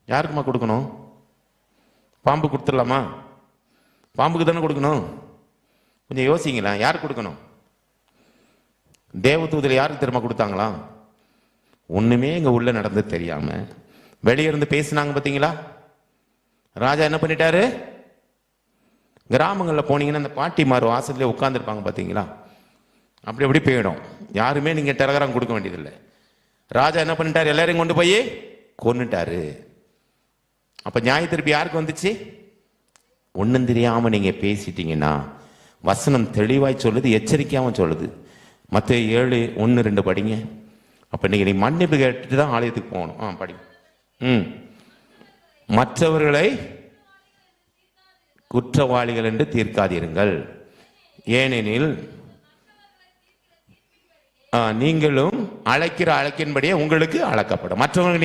யாருக்குமா கொடுக்கணும்? பாம்பு கொடுத்துடலாமா? பாம்புக்கு தானே கொடுக்கணும். கொஞ்சம் யோசிங்களா, யார் கொடுக்கணும்? தேவதூதர் யாருக்கு திரும்ப கொடுத்தாங்களா? ஒண்ணுமே இங்க உள்ள நடந்து தெரியாம வெளியே இருந்து பேசினாங்க. பார்த்தீங்களா? ராஜா என்ன பண்ணிட்டாரு? கிராமங்களில் போனீங்கன்னா அந்த பாட்டிமார் வாசல்ல உட்கார்ந்துருப்பாங்க. பார்த்தீங்களா? அப்படி எப்படி போயிடும். யாருமே நீங்க டெலகிராம் கொடுக்க வேண்டியதில்லை. ராஜா என்ன பண்ணிட்டாரு? எல்லாரையும் கொண்டு போய் கொன்னுட்டாரு. அப்ப நியாய தீர்ப்பு யாருக்கு வந்துச்சு? ஒன்னும் தெரியாம நீங்க பேசிட்டீங்கன்னா வசனம் தெளிவாய் சொல்லுது, எச்சரிக்கையாவும் சொல்லுது. மத்தேயு 7:1-2 படிங்க. அப்ப நீங்க மன்னிப்பு கேட்டுட்டு தான் ஆலயத்துக்கு போகணும். படி. மற்றவர்களை குற்றவாளிகள் என்று தீர்க்காதீர்கள், ஏனெனில் நீங்களும் அழைக்கிற அழைக்கின்படியே உங்களுக்கு அழைக்கப்படும். மற்றவர்கள்